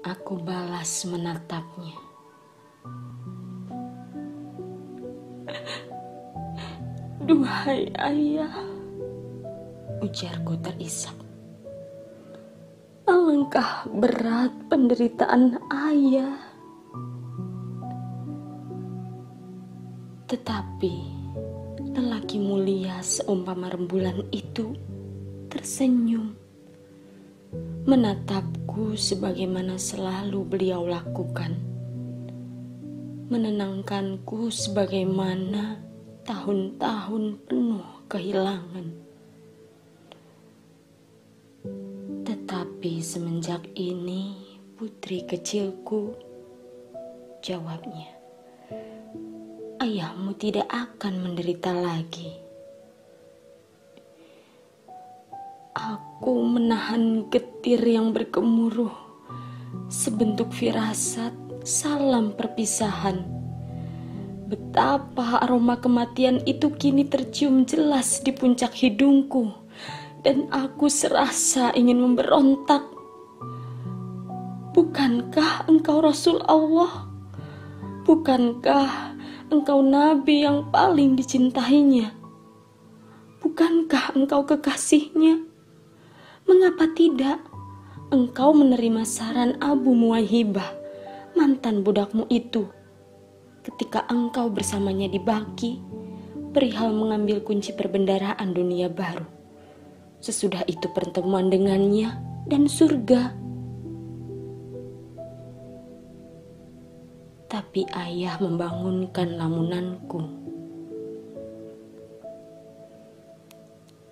aku balas menatapnya. "Duhai ayah," ujarku terisak. "Alangkah berat penderitaan ayah." Tetapi lelaki mulia seumpama rembulan itu tersenyum, menatapku sebagaimana selalu beliau lakukan, menenangkanku sebagaimana tahun-tahun penuh kehilangan. "Tetapi semenjak ini, putri kecilku," jawabnya, "ayahmu tidak akan menderita lagi." Aku menahan getir yang bergemuruh, sebentuk firasat salam perpisahan. Betapa aroma kematian itu kini tercium jelas di puncak hidungku, dan aku serasa ingin memberontak. "Bukankah engkau Rasul Allah? Bukankah engkau Nabi yang paling dicintainya? Bukankah engkau kekasihnya? Mengapa tidak engkau menerima saran Abu Muwaihibah, mantan budakmu itu, ketika engkau bersamanya di Baqi, perihal mengambil kunci perbendaharaan dunia baru? Sesudah itu pertemuan dengannya dan surga." Tapi ayah membangunkan lamunanku.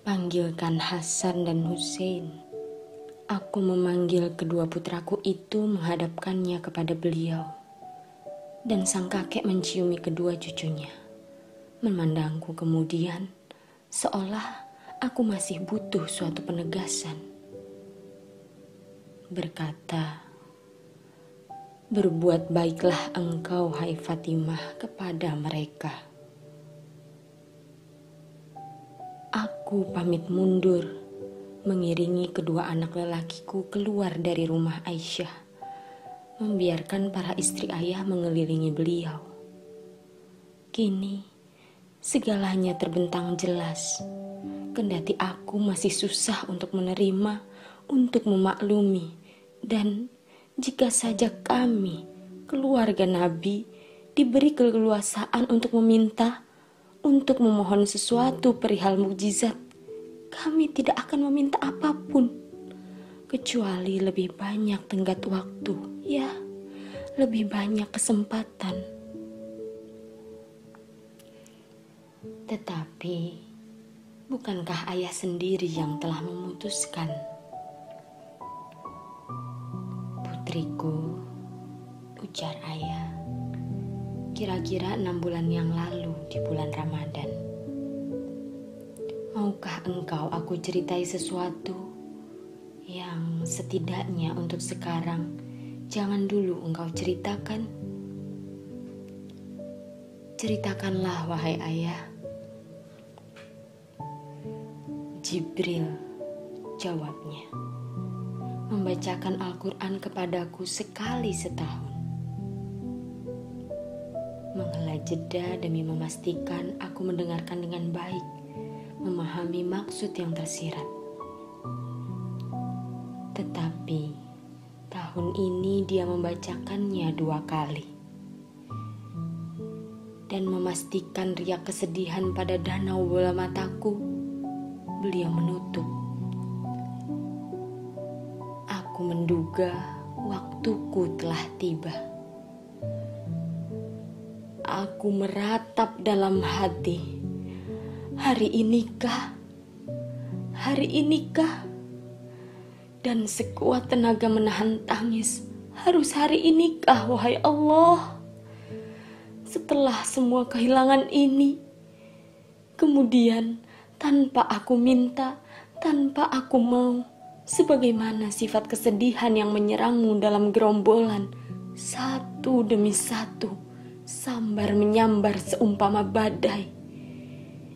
"Panggilkan Hasan dan Hussein." Aku memanggil kedua putraku itu menghadapkannya kepada beliau. Dan sang kakek menciumi kedua cucunya, memandangku kemudian seolah aku masih butuh suatu penegasan. Berkata, "Berbuat baiklah engkau, hai Fatimah, kepada mereka." Aku pamit mundur, mengiringi kedua anak lelakiku keluar dari rumah Aisyah, membiarkan para istri ayah mengelilingi beliau. Kini, segalanya terbentang jelas, kendati aku masih susah untuk menerima, untuk memaklumi, dan jika saja kami, keluarga Nabi, diberi keleluasaan untuk meminta, untuk memohon sesuatu perihal mukjizat, kami tidak akan meminta apapun, kecuali lebih banyak tenggat waktu, ya, lebih banyak kesempatan. Tetapi, bukankah ayah sendiri yang telah memutuskan? "Putriku," ujar ayah, "kira-kira 6 bulan yang lalu di bulan Ramadan. Maukah engkau aku ceritai sesuatu yang setidaknya untuk sekarang jangan dulu engkau ceritakan?" "Ceritakanlah, wahai ayah." "Jibril," jawabnya, "membacakan Al-Quran kepadaku sekali setahun." Menghela jeda demi memastikan aku mendengarkan dengan baik, memahami maksud yang tersirat. Tetapi tahun ini dia membacakannya 2 kali. Dan memastikan riak kesedihan pada danau bola mataku, beliau menutup. Aku menduga waktuku telah tiba. Aku meratap dalam hati, hari inikah? Hari inikah? Dan sekuat tenaga menahan tangis, harus hari inikah, wahai Allah? Setelah semua kehilangan ini, kemudian tanpa aku minta, tanpa aku mau, sebagaimana sifat kesedihan yang menyerangmu dalam gerombolan, satu demi satu, sambar menyambar seumpama badai.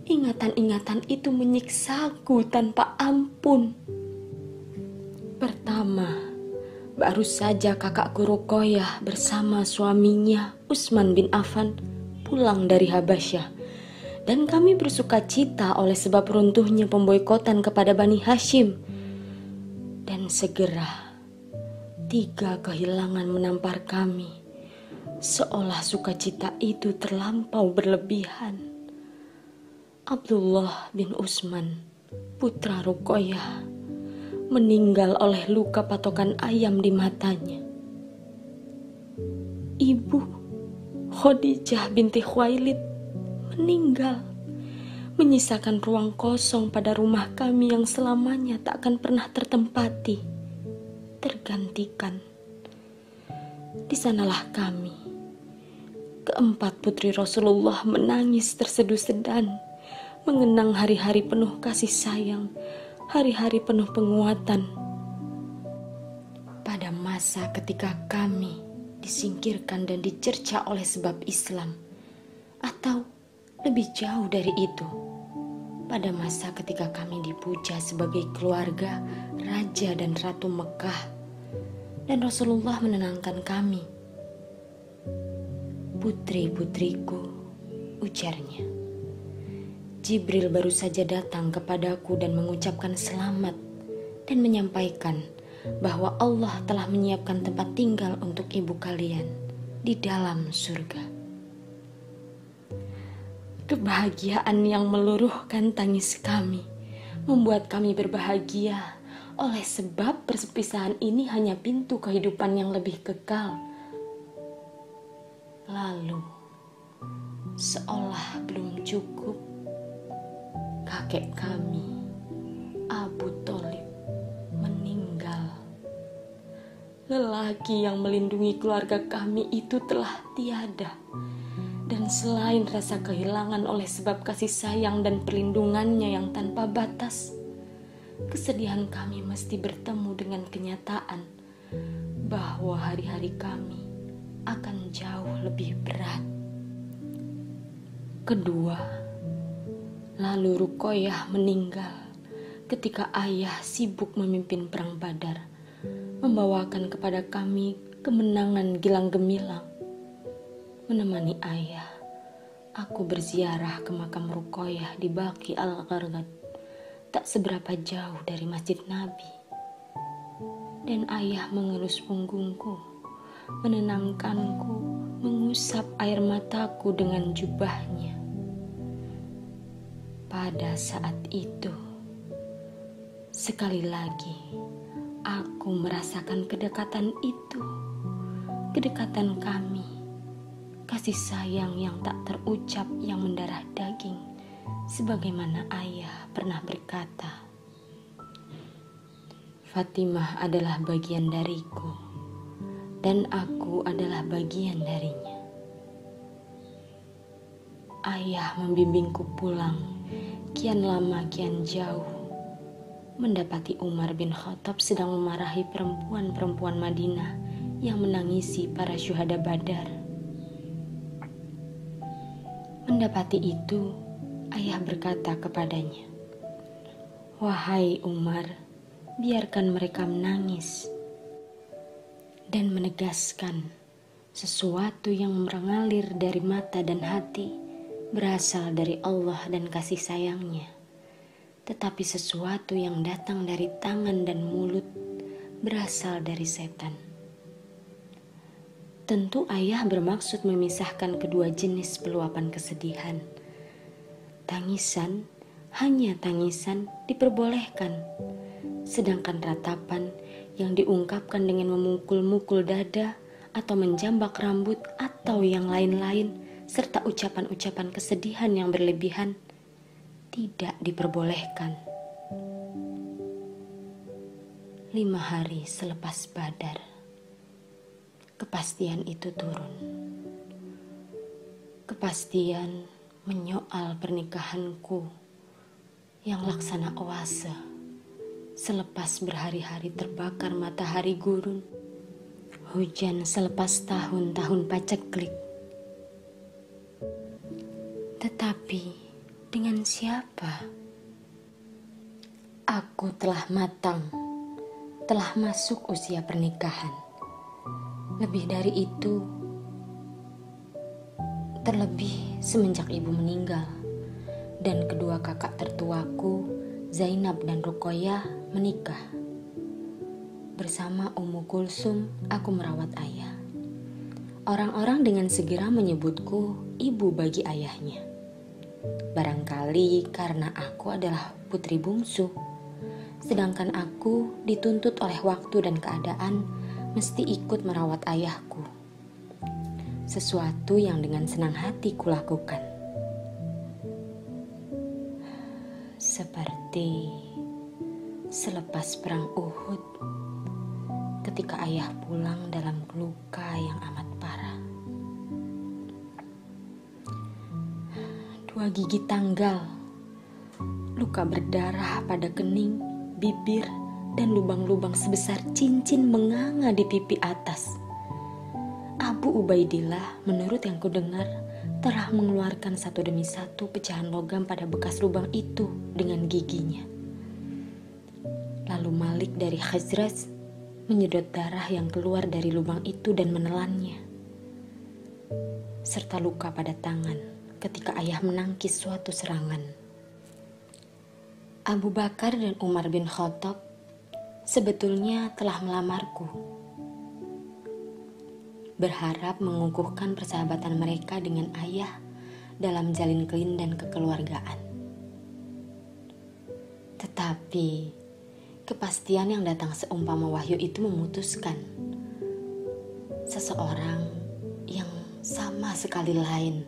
Ingatan-ingatan itu menyiksaku tanpa ampun. Pertama, Baru saja kakakku Ruqayyah bersama suaminya Utsman bin Affan pulang dari Habasyah, dan kami bersuka cita oleh sebab runtuhnya pemboikotan kepada Bani Hashim. Dan segera 3 kehilangan menampar kami, seolah sukacita itu terlampau berlebihan. Abdullah bin Utsman, putra Ruqayyah, meninggal oleh luka patokan ayam di matanya. Ibu Khadijah binti Khuwailid meninggal, menyisakan ruang kosong pada rumah kami yang selamanya tak akan pernah tertempati, tergantikan. Di sanalah kami, keempat putri Rasulullah, menangis terseduh-sedan, mengenang hari-hari penuh kasih sayang, hari-hari penuh penguatan. Pada masa ketika kami disingkirkan dan dicerca oleh sebab Islam, atau lebih jauh dari itu, pada masa ketika kami dipuja sebagai keluarga Raja dan Ratu Mekah, dan Rasulullah menenangkan kami. "Putri-putriku," ujarnya, "Jibril baru saja datang kepadaku dan mengucapkan selamat dan menyampaikan bahwa Allah telah menyiapkan tempat tinggal untuk ibu kalian di dalam surga." Kebahagiaan yang meluruhkan tangis kami membuat kami berbahagia oleh sebab perpisahan ini hanya pintu kehidupan yang lebih kekal. Lalu, seolah belum cukup, kakek kami, Abu Thalib, meninggal. Lelaki yang melindungi keluarga kami itu telah tiada. Dan selain rasa kehilangan oleh sebab kasih sayang dan perlindungannya yang tanpa batas, kesedihan kami mesti bertemu dengan kenyataan bahwa hari-hari kami akan jauh lebih berat. Kedua, lalu Ruqayyah meninggal ketika ayah sibuk memimpin perang Badar, membawakan kepada kami kemenangan gilang gemilang. Menemani ayah, aku berziarah ke makam Ruqayyah di Baqi al-Gharqad, tak seberapa jauh dari Masjid Nabi. Dan ayah mengelus punggungku, menenangkanku, mengusap air mataku dengan jubahnya. Pada saat itu, sekali lagi, aku merasakan kedekatan itu, kedekatan kami, kasih sayang yang tak terucap yang mendarah daging, sebagaimana ayah pernah berkata, "Fatimah adalah bagian dariku, dan aku adalah bagian darinya." Ayah membimbingku pulang, kian lama kian jauh, mendapati Umar bin Khattab sedang memarahi perempuan-perempuan Madinah yang menangisi para syuhada Badar. Mendapati itu, ayah berkata kepadanya, "Wahai Umar, biarkan mereka menangis," dan menegaskan sesuatu yang mengalir dari mata dan hati berasal dari Allah dan kasih sayangnya, tetapi sesuatu yang datang dari tangan dan mulut berasal dari setan. Tentu ayah bermaksud memisahkan kedua jenis peluapan kesedihan. Tangisan, hanya tangisan diperbolehkan, sedangkan ratapan yang diungkapkan dengan memukul-mukul dada atau menjambak rambut atau yang lain-lain, serta ucapan-ucapan kesedihan yang berlebihan, tidak diperbolehkan. 5 hari selepas Badar, kepastian itu turun. Kepastian menyoal pernikahanku yang laksana oase selepas berhari-hari terbakar matahari gurun, hujan selepas tahun-tahun paceklik. Tetapi dengan siapa? Aku telah matang, telah masuk usia pernikahan. Lebih dari itu, terlebih semenjak ibu meninggal dan kedua kakak tertuaku, Zainab dan Ruqayyah, menikah. Bersama Ummu Kulsum, aku merawat ayah. Orang-orang dengan segera menyebutku ibu bagi ayahnya. Barangkali karena aku adalah putri bungsu, sedangkan aku dituntut oleh waktu dan keadaan mesti ikut merawat ayahku. Sesuatu yang dengan senang hati kulakukan. Seperti selepas perang Uhud, ketika ayah pulang dalam luka yang amat parah. 2 gigi tanggal, luka berdarah pada kening, bibir, dan lubang-lubang sebesar cincin menganga di pipi atas. Abu Ubaidillah, menurut yang kudengar, telah mengeluarkan satu demi satu pecahan logam pada bekas lubang itu dengan giginya. Lalu Malik dari Khazraj menyedot darah yang keluar dari lubang itu dan menelannya. Serta luka pada tangan ketika ayah menangkis suatu serangan. Abu Bakar dan Umar bin Khattab sebetulnya telah melamarku, berharap mengukuhkan persahabatan mereka dengan ayah dalam jalin kelin dan kekeluargaan. Tetapi kepastian yang datang seumpama wahyu itu memutuskan seseorang yang sama sekali lain,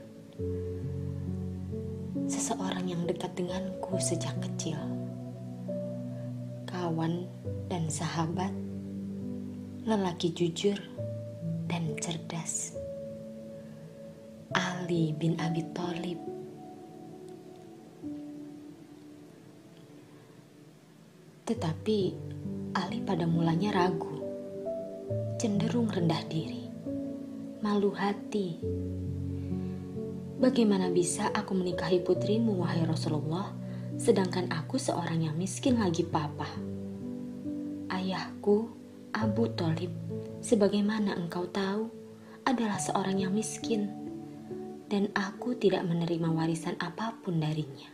seseorang yang dekat denganku sejak kecil, kawan dan sahabat, lelaki jujur dan cerdas, Ali bin Abi Thalib. Tetapi Ali pada mulanya ragu, cenderung rendah diri, malu hati. Bagaimana bisa aku menikahi putrimu, wahai Rasulullah, sedangkan aku seorang yang miskin lagi papa? Ayahku, Abu Thalib, sebagaimana engkau tahu, adalah seorang yang miskin, dan aku tidak menerima warisan apapun darinya.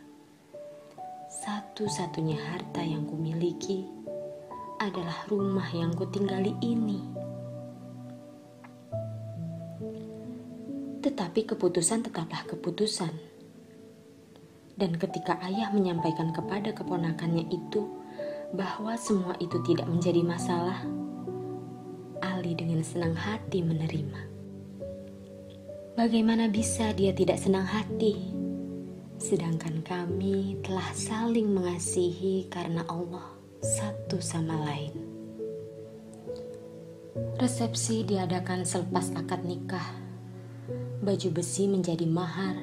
Satu-satunya harta yang kumiliki adalah rumah yang kutinggali ini. Tetapi keputusan tetaplah keputusan. Dan ketika ayah menyampaikan kepada keponakannya itu bahwa semua itu tidak menjadi masalah, Ali dengan senang hati menerima. Bagaimana bisa dia tidak senang hati? Sedangkan kami telah saling mengasihi karena Allah satu sama lain. Resepsi diadakan selepas akad nikah. Baju besi menjadi mahar.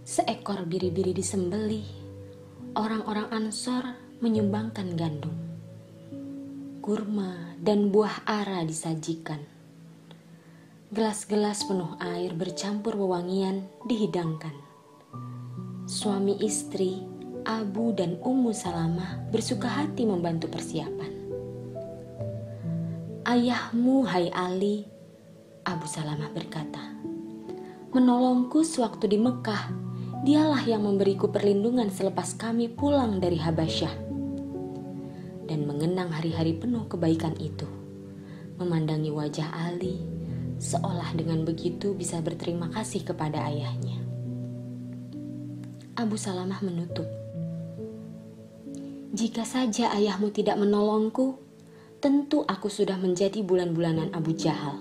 Seekor biri-biri disembelih. Orang-orang Ansor menyumbangkan gandum, kurma, dan buah ara disajikan. Gelas-gelas penuh air bercampur wewangian dihidangkan. Suami istri, Abu dan Ummu Salamah bersuka hati membantu persiapan. Ayahmu, hai Ali, Abu Salamah berkata, menolongku sewaktu di Mekah. Dialah yang memberiku perlindungan selepas kami pulang dari Habasyah. Dan mengenang hari-hari penuh kebaikan itu, memandangi wajah Ali, seolah dengan begitu bisa berterima kasih kepada ayahnya. Abu Salamah menutup, jika saja ayahmu tidak menolongku, tentu aku sudah menjadi bulan-bulanan Abu Jahal.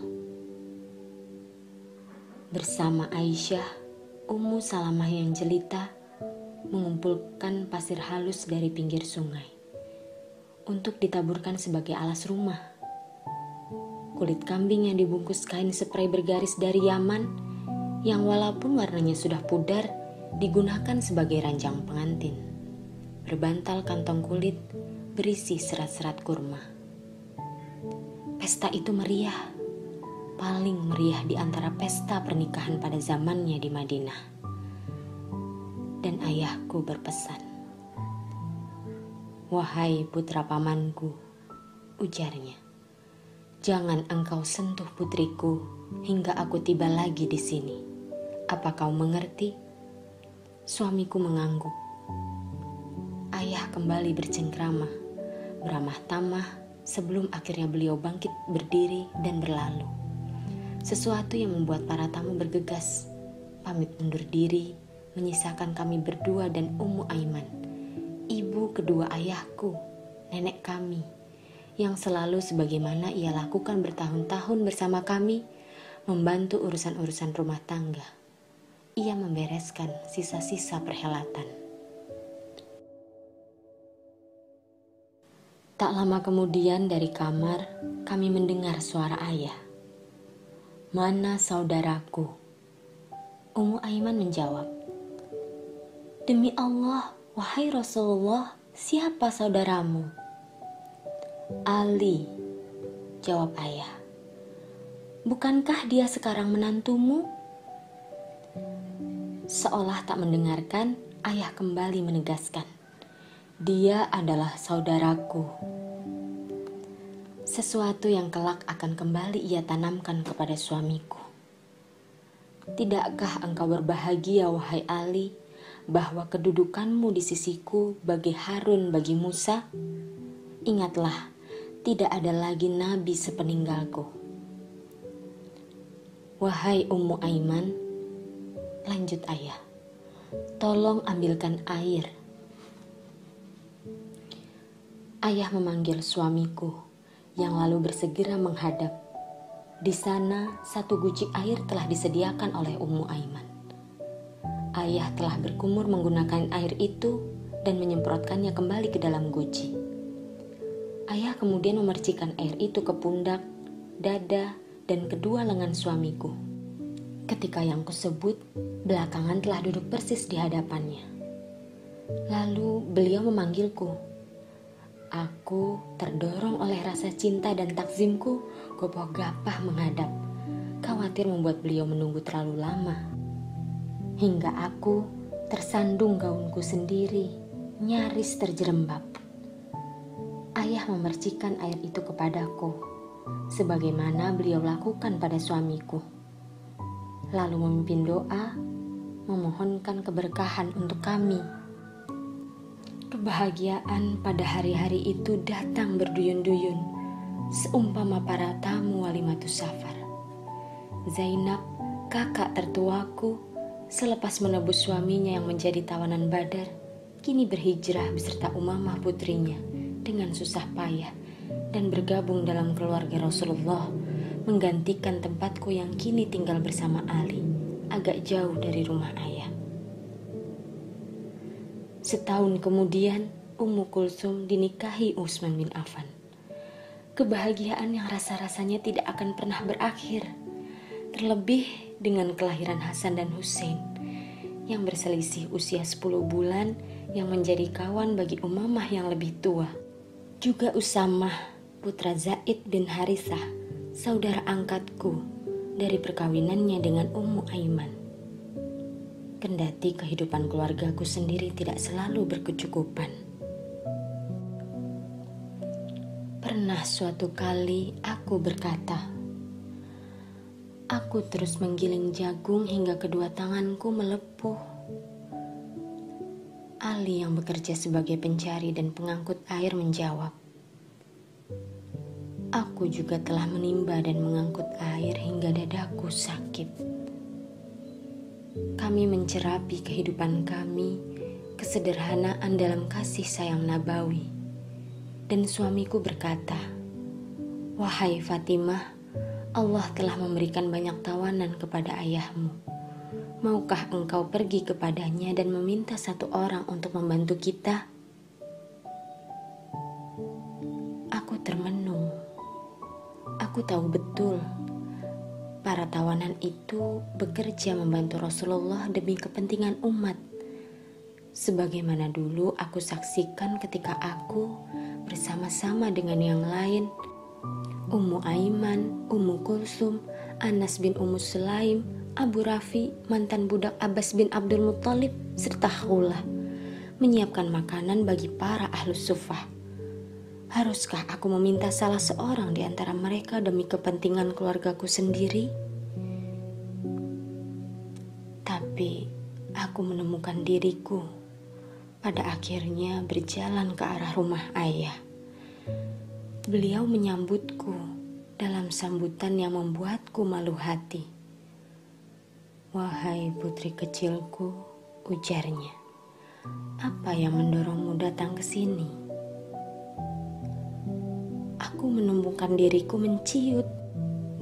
Bersama Aisyah, Ummu Salamah yang jelita mengumpulkan pasir halus dari pinggir sungai untuk ditaburkan sebagai alas rumah. Kulit kambing yang dibungkus kain sprei bergaris dari Yaman yang walaupun warnanya sudah pudar digunakan sebagai ranjang pengantin. Berbantal kantong kulit berisi serat-serat kurma. Pesta itu meriah, paling meriah di antara pesta pernikahan pada zamannya di Madinah. Dan ayahku berpesan, wahai putra pamanku, ujarnya. "Jangan engkau sentuh putriku hingga aku tiba lagi di sini. Apa kau mengerti?" Suamiku mengangguk. Ayah kembali bercengkrama, beramah tamah sebelum akhirnya beliau bangkit berdiri dan berlalu. Sesuatu yang membuat para tamu bergegas, pamit undur diri, menyisakan kami berdua dan Ummu Aiman, ibu kedua ayahku, nenek kami, yang selalu sebagaimana ia lakukan bertahun-tahun bersama kami, membantu urusan-urusan rumah tangga. Ia membereskan sisa-sisa perhelatan. Tak lama kemudian dari kamar, kami mendengar suara ayah. "Mana saudaraku?" Ummu Aiman menjawab, "Demi Allah, wahai Rasulullah, siapa saudaramu?" "Ali," jawab ayah. "Bukankah dia sekarang menantumu?" Seolah tak mendengarkan, ayah kembali menegaskan, "Dia adalah saudaraku." Sesuatu yang kelak akan kembali ia tanamkan kepada suamiku. "Tidakkah engkau berbahagia, wahai Ali, bahwa kedudukanmu di sisiku bagai Harun bagi Musa? Ingatlah, tidak ada lagi nabi sepeninggalku." "Wahai Ummu Aiman," lanjut ayah, "tolong ambilkan air." Ayah memanggil suamiku, yang lalu bersegera menghadap. Di sana, satu guci air telah disediakan oleh Ummu Aiman. Ayah telah berkumur menggunakan air itu dan menyemprotkannya kembali ke dalam guci. Ayah kemudian memercikan air itu ke pundak, dada, dan kedua lengan suamiku. Ketika yang kusebut, belakangan telah duduk persis di hadapannya. Lalu beliau memanggilku. Aku terdorong oleh rasa cinta dan takzimku, gopoh gapah menghadap, khawatir membuat beliau menunggu terlalu lama. Hingga aku tersandung gaunku sendiri, nyaris terjerembab. Ayah memercikan air itu kepadaku, sebagaimana beliau lakukan pada suamiku. Lalu memimpin doa, memohonkan keberkahan untuk kami. Kebahagiaan pada hari-hari itu datang berduyun-duyun, seumpama para tamu walimatus safar. Zainab, kakak tertuaku, selepas menebus suaminya yang menjadi tawanan Badar, kini berhijrah beserta Umamah putrinya dengan susah payah dan bergabung dalam keluarga Rasulullah, menggantikan tempatku yang kini tinggal bersama Ali, agak jauh dari rumah ayah. Setahun kemudian, Ummu Kulsum dinikahi Utsman bin Affan. Kebahagiaan yang rasa-rasanya tidak akan pernah berakhir, terlebih dengan kelahiran Hasan dan Husain yang berselisih usia 10 bulan yang menjadi kawan bagi Umamah yang lebih tua. Juga Usamah, putra Zaid bin Harithah, saudara angkatku dari perkawinannya dengan Ummu Aiman. Kendati kehidupan keluargaku sendiri tidak selalu berkecukupan. Pernah suatu kali aku berkata, aku terus menggiling jagung hingga kedua tanganku melepuh. Ali yang bekerja sebagai pencari dan pengangkut air menjawab, aku juga telah menimba dan mengangkut air hingga dadaku sakit. Kami mencerapi kehidupan kami, kesederhanaan dalam kasih sayang nabawi. Dan suamiku berkata, wahai Fatimah, Allah telah memberikan banyak tawanan kepada ayahmu. Maukah engkau pergi kepadanya dan meminta satu orang untuk membantu kita? Aku termenung. Aku tahu betul para tawanan itu bekerja membantu Rasulullah demi kepentingan umat. Sebagaimana dulu aku saksikan ketika aku bersama-sama dengan yang lain, Ummu Aiman, Ummu Kulsum, Anas bin Ummu Sulaim, Abu Rafi, mantan budak Abbas bin Abdul Muttalib, serta Khula, menyiapkan makanan bagi para ahlus suffah. Haruskah aku meminta salah seorang di antara mereka demi kepentingan keluargaku sendiri? Tapi aku menemukan diriku pada akhirnya berjalan ke arah rumah ayah. Beliau menyambutku dalam sambutan yang membuatku malu hati. "Wahai putri kecilku," ujarnya, "apa yang mendorongmu datang ke sini?" Aku menemukan diriku menciut,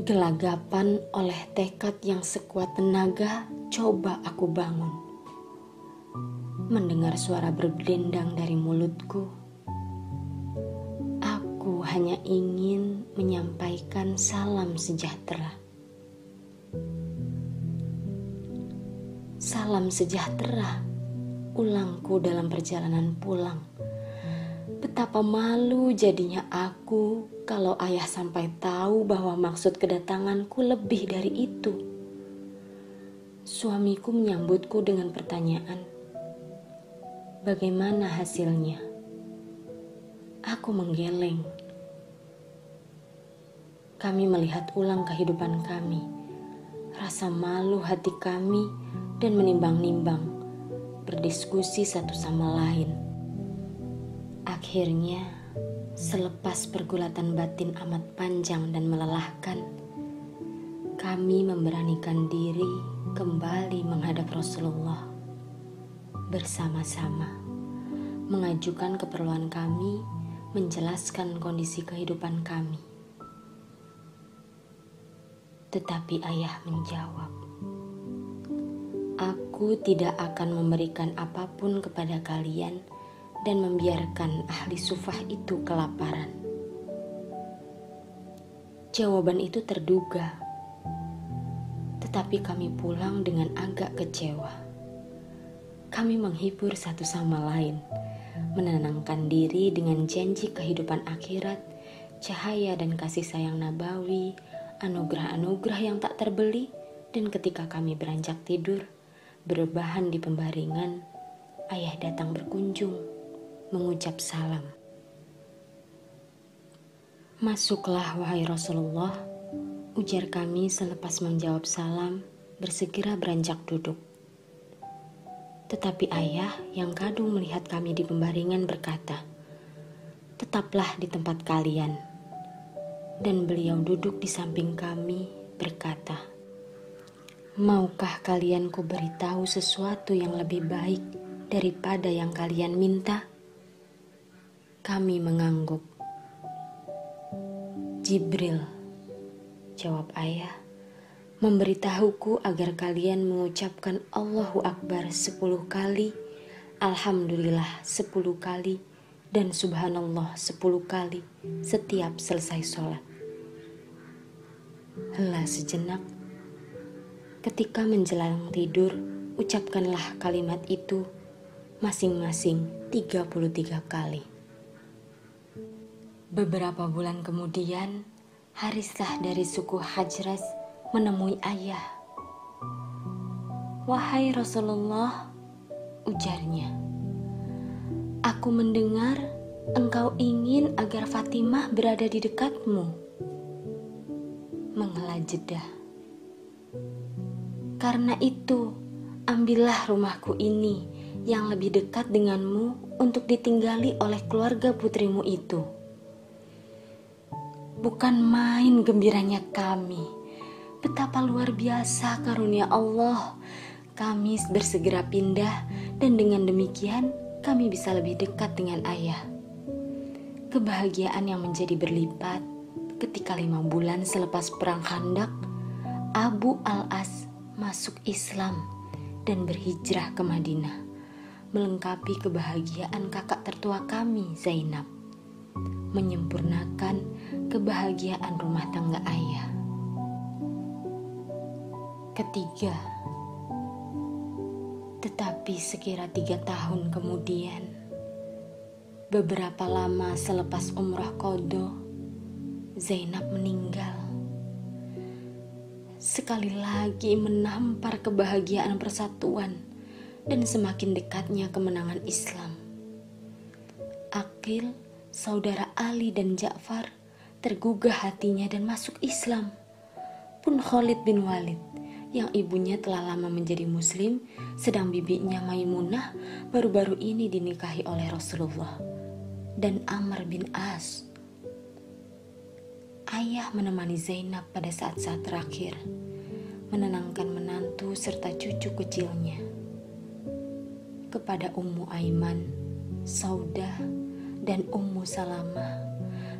gelagapan oleh tekad yang sekuat tenaga. Coba aku bangun. Mendengar suara berdendang dari mulutku, aku hanya ingin menyampaikan salam sejahtera. Salam sejahtera, ulangku dalam perjalanan pulang. Betapa malu jadinya aku kalau ayah sampai tahu bahwa maksud kedatanganku lebih dari itu. Suamiku menyambutku dengan pertanyaan, "Bagaimana hasilnya?" Aku menggeleng. Kami melihat ulang kehidupan kami, rasa malu hati kami, dan menimbang-nimbang, berdiskusi satu sama lain. Akhirnya, selepas pergulatan batin amat panjang dan melelahkan, kami memberanikan diri kembali menghadap Rasulullah. Bersama-sama, mengajukan keperluan kami, menjelaskan kondisi kehidupan kami. Tetapi ayah menjawab, "Aku tidak akan memberikan apapun kepada kalian dan membiarkan ahli sufah itu kelaparan." Jawaban itu terduga, tetapi kami pulang dengan agak kecewa. Kami menghibur satu sama lain, menenangkan diri dengan janji kehidupan akhirat, cahaya dan kasih sayang nabawi, anugerah-anugerah yang tak terbeli. Dan ketika kami beranjak tidur, berbahan di pembaringan, ayah datang berkunjung, mengucap salam. "Masuklah wahai Rasulullah," ujar kami selepas menjawab salam, bersegera beranjak duduk. Tetapi ayah yang kadung melihat kami di pembaringan berkata, "Tetaplah di tempat kalian." Dan beliau duduk di samping kami berkata, "Maukah kalian ku beritahu sesuatu yang lebih baik daripada yang kalian minta?" Kami mengangguk. "Jibril," jawab ayah, "memberitahuku agar kalian mengucapkan Allahu Akbar 10 kali, Alhamdulillah 10 kali, dan Subhanallah 10 kali setiap selesai sholat." Hela sejenak. Ketika menjelang tidur, ucapkanlah kalimat itu masing-masing 33 kali. Beberapa bulan kemudian, Harisah dari suku Hajras menemui ayah. "Wahai Rasulullah," ujarnya, "aku mendengar engkau ingin agar Fatimah berada di dekatmu." Menghela jeda. "Karena itu, ambillah rumahku ini yang lebih dekat denganmu untuk ditinggali oleh keluarga putrimu itu." Bukan main gembiranya kami. Betapa luar biasa karunia Allah. Kami bersegera pindah dan dengan demikian kami bisa lebih dekat dengan ayah. Kebahagiaan yang menjadi berlipat ketika 5 bulan selepas perang Khandaq, Abu Al-As masuk Islam dan berhijrah ke Madinah, melengkapi kebahagiaan kakak tertua kami, Zainab, menyempurnakan kebahagiaan rumah tangga ayah. Ketiga, tetapi sekira 3 tahun kemudian, beberapa lama selepas umrah qadha, Zainab meninggal. Sekali lagi menampar kebahagiaan persatuan dan semakin dekatnya kemenangan Islam. Aqil saudara Ali dan Ja'far tergugah hatinya dan masuk Islam. Pun Khalid bin Walid, yang ibunya telah lama menjadi muslim, sedang bibinya Maimunah baru-baru ini dinikahi oleh Rasulullah, dan Amr bin As. Ayah menemani Zainab pada saat-saat terakhir, menenangkan menantu serta cucu kecilnya. Kepada Ummu Aiman, Saudah, dan Ummu Salamah,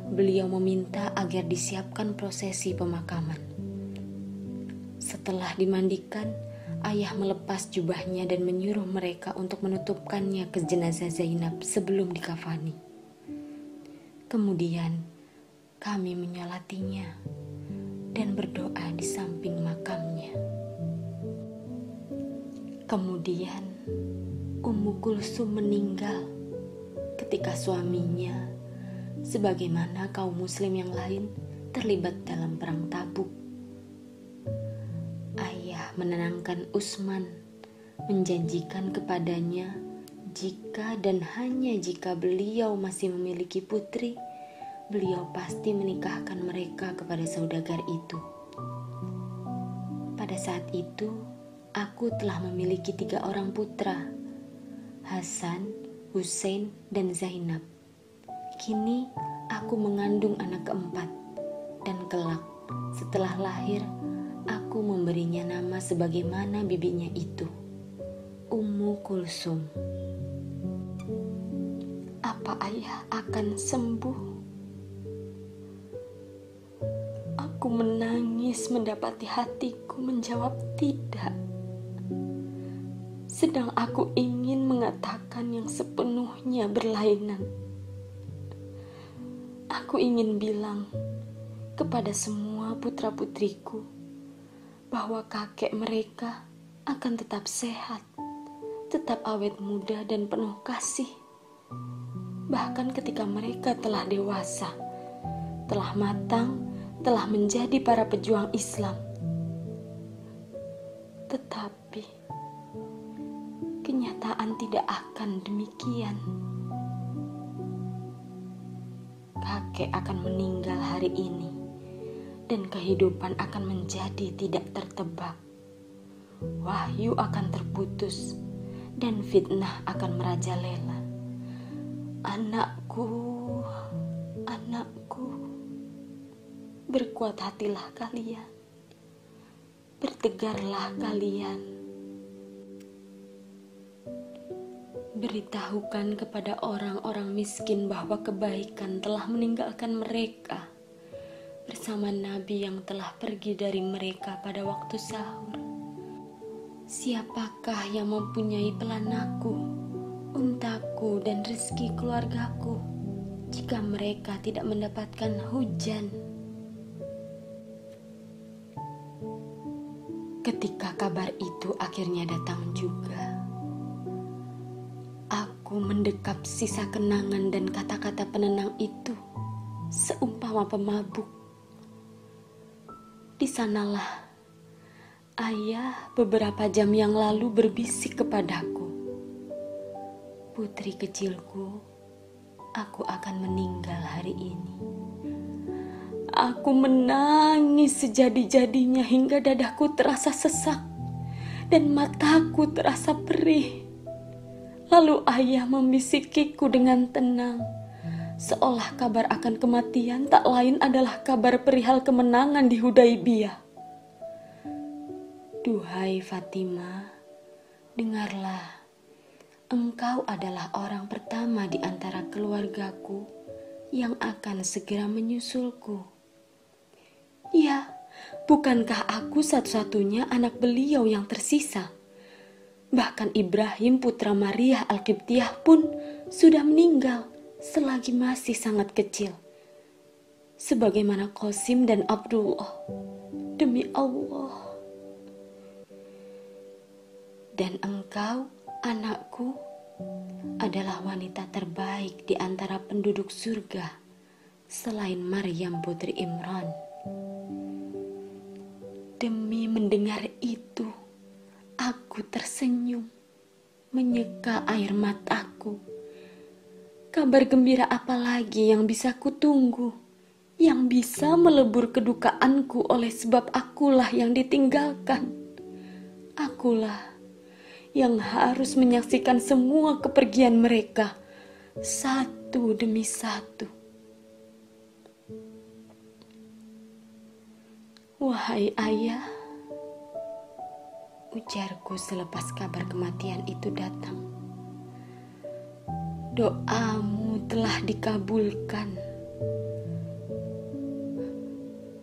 beliau meminta agar disiapkan prosesi pemakaman. Setelah dimandikan, ayah melepas jubahnya dan menyuruh mereka untuk menutupkannya ke jenazah Zainab sebelum dikafani. Kemudian kami menyolatinya dan berdoa di samping makamnya. Kemudian Ummu Kulsum meninggal ketika suaminya, sebagaimana kaum muslim yang lain, terlibat dalam perang Tabuk. Ayah menenangkan Utsman, menjanjikan kepadanya jika dan hanya jika beliau masih memiliki putri, beliau pasti menikahkan mereka kepada saudagar itu. Pada saat itu, aku telah memiliki 3 orang putra, Hasan, Husain, dan Zainab. Kini aku mengandung anak keempat, dan kelak setelah lahir, aku memberinya nama sebagaimana bibinya itu, Ummu Kulsum. Apa ayah akan sembuh? Aku menangis mendapati hatiku menjawab tidak. Sedang aku ingin mengatakan yang sepenuhnya berlainan. Aku ingin bilang kepada semua putra-putriku bahwa kakek mereka akan tetap sehat, tetap awet muda dan penuh kasih. Bahkan ketika mereka telah dewasa, telah matang, telah menjadi para pejuang Islam. Tetapi kenyataan tidak akan demikian. Kakek akan meninggal hari ini, dan kehidupan akan menjadi tidak tertebak. Wahyu akan terputus, dan fitnah akan merajalela. Anakku, anakku, berkuat hatilah kalian, bertegarlah kalian. Beritahukan kepada orang-orang miskin bahwa kebaikan telah meninggalkan mereka bersama Nabi yang telah pergi dari mereka pada waktu sahur. Siapakah yang mempunyai pelanakku, untaku, dan rezeki keluargaku jika mereka tidak mendapatkan hujan? Ketika kabar itu akhirnya datang juga, aku mendekap sisa kenangan dan kata-kata penenang itu seumpama pemabuk. Di sanalah ayah beberapa jam yang lalu berbisik kepadaku, "Putri kecilku, aku akan meninggal hari ini." Aku menangis sejadi-jadinya hingga dadaku terasa sesak dan mataku terasa perih. Lalu ayah membisikiku dengan tenang, seolah kabar akan kematian tak lain adalah kabar perihal kemenangan di Hudaibiyah. "Duhai Fatimah, dengarlah. Engkau adalah orang pertama di antara keluargaku yang akan segera menyusulku. Ya, bukankah aku satu-satunya anak beliau yang tersisa? Bahkan Ibrahim putra Maria Al-Qibtiyah pun sudah meninggal selagi masih sangat kecil. Sebagaimana Qasim dan Abdullah. Demi Allah. Dan engkau, anakku, adalah wanita terbaik di antara penduduk surga selain Maryam putri Imran." Demi mendengar itu, aku tersenyum, menyeka air mataku. Kabar gembira apa lagi yang bisa kutunggu, yang bisa melebur kedukaanku oleh sebab akulah yang ditinggalkan. Akulah yang harus menyaksikan semua kepergian mereka, satu demi satu. Wahai ayah, ujarku selepas kabar kematian itu datang. Doamu telah dikabulkan.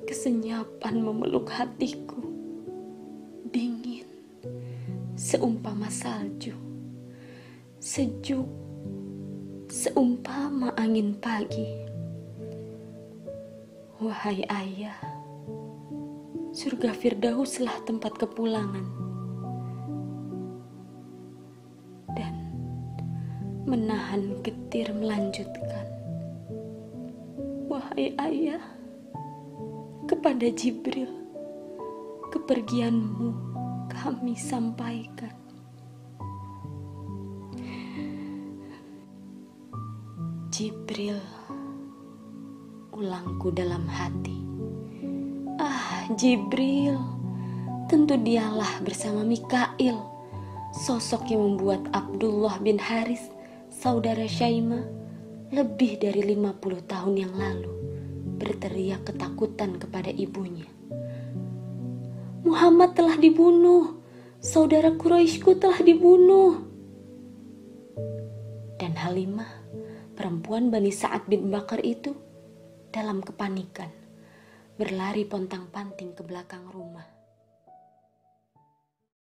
Kesenyapan memeluk hatiku, dingin, seumpama salju, sejuk, seumpama angin pagi. Wahai ayah, surga Firdauslah tempat kepulangan. Dan menahan getir melanjutkan. Wahai ayah, kepada Jibril, kepergianmu kami sampaikan. Jibril, ulangku dalam hati. Ah, Jibril, tentu dialah bersama Mikail, sosok yang membuat Abdullah bin Haris, saudara Syaimah, lebih dari 50 tahun yang lalu berteriak ketakutan kepada ibunya. Muhammad telah dibunuh, saudara Quraisyku telah dibunuh. Dan Halimah, perempuan Bani Sa'ad bin Bakar itu, dalam kepanikan berlari pontang-panting ke belakang rumah.